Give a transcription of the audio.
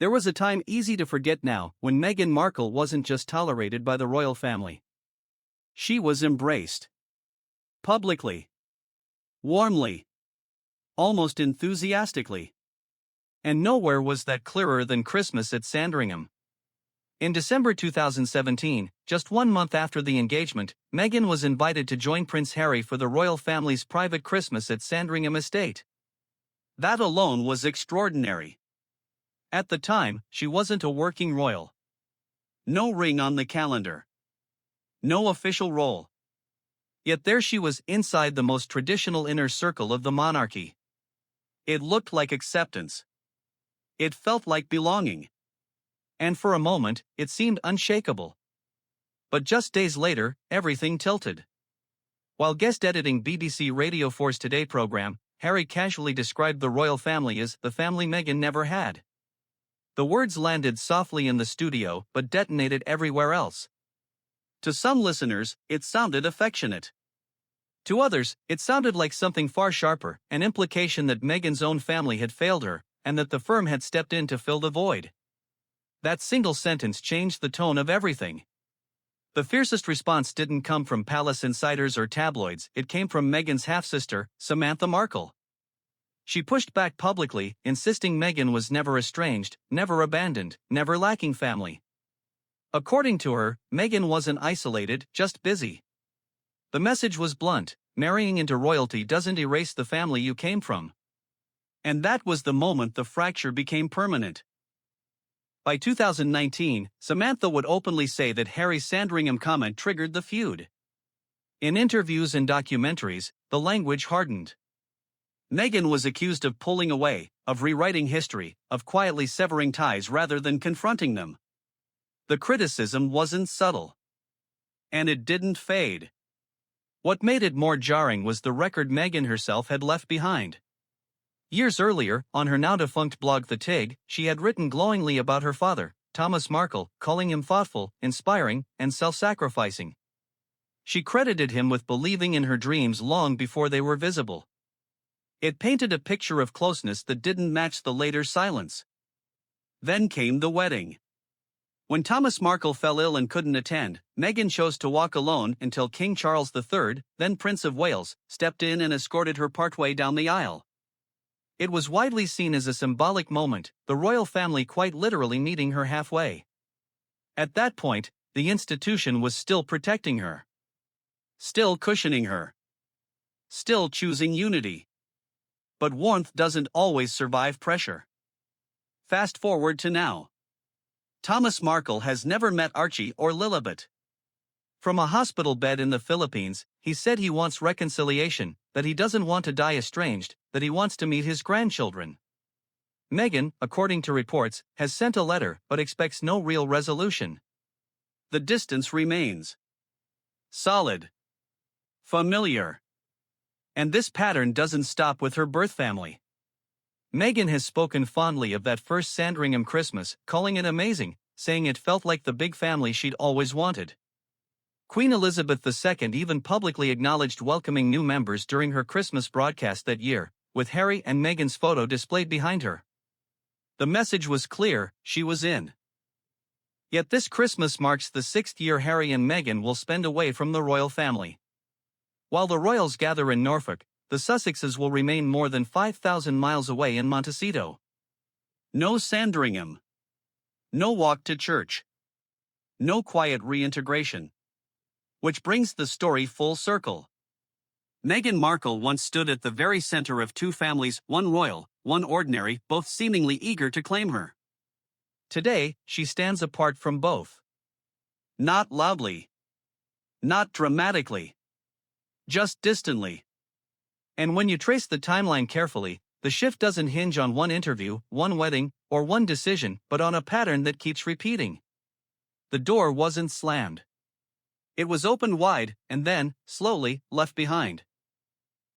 There was a time easy to forget now when Meghan Markle wasn't just tolerated by the royal family. She was embraced. Publicly. Warmly. Almost enthusiastically. And nowhere was that clearer than Christmas at Sandringham. In December 2017, just 1 month after the engagement, Meghan was invited to join Prince Harry for the royal family's private Christmas at Sandringham Estate. That alone was extraordinary. At the time, she wasn't a working royal. No ring on the calendar. No official role. Yet there she was inside the most traditional inner circle of the monarchy. It looked like acceptance. It felt like belonging. And for a moment, it seemed unshakable. But just days later, everything tilted. While guest editing BBC Radio 4's Today program, Harry casually described the royal family as the family Meghan never had. The words landed softly in the studio but detonated everywhere else. To some listeners, it sounded affectionate. To others, it sounded like something far sharper, an implication that Meghan's own family had failed her, and that the firm had stepped in to fill the void. That single sentence changed the tone of everything. The fiercest response didn't come from palace insiders or tabloids, it came from Meghan's half-sister, Samantha Markle. She pushed back publicly, insisting Meghan was never estranged, never abandoned, never lacking family. According to her, Meghan wasn't isolated, just busy. The message was blunt: marrying into royalty doesn't erase the family you came from. And that was the moment the fracture became permanent. By 2019, Samantha would openly say that Harry's Sandringham comment triggered the feud. In interviews and documentaries, the language hardened. Meghan was accused of pulling away, of rewriting history, of quietly severing ties rather than confronting them. The criticism wasn't subtle. And it didn't fade. What made it more jarring was the record Meghan herself had left behind. Years earlier, on her now-defunct blog The Tig, she had written glowingly about her father, Thomas Markle, calling him thoughtful, inspiring, and self-sacrificing. She credited him with believing in her dreams long before they were visible. It painted a picture of closeness that didn't match the later silence. Then came the wedding. When Thomas Markle fell ill and couldn't attend, Meghan chose to walk alone until King Charles III, then Prince of Wales, stepped in and escorted her partway down the aisle. It was widely seen as a symbolic moment, the royal family quite literally meeting her halfway. At that point, the institution was still protecting her. Still cushioning her. Still choosing unity. But warmth doesn't always survive pressure. Fast forward to now. Thomas Markle has never met Archie or Lilibet. From a hospital bed in the Philippines, he said he wants reconciliation, that he doesn't want to die estranged, that he wants to meet his grandchildren. Meghan, according to reports, has sent a letter but expects no real resolution. The distance remains. Solid. Familiar. And this pattern doesn't stop with her birth family. Meghan has spoken fondly of that first Sandringham Christmas, calling it amazing, saying it felt like the big family she'd always wanted. Queen Elizabeth II even publicly acknowledged welcoming new members during her Christmas broadcast that year, with Harry and Meghan's photo displayed behind her. The message was clear: she was in. Yet this Christmas marks the 6th year Harry and Meghan will spend away from the royal family. While the royals gather in Norfolk, the Sussexes will remain more than 5,000 miles away in Montecito. No Sandringham. No walk to church. No quiet reintegration. Which brings the story full circle. Meghan Markle once stood at the very center of two families, one royal, one ordinary, both seemingly eager to claim her. Today, she stands apart from both. Not loudly. Not dramatically. Just distantly. And when you trace the timeline carefully, the shift doesn't hinge on one interview, one wedding, or one decision, but on a pattern that keeps repeating. The door wasn't slammed. It was opened wide, and then, slowly, left behind.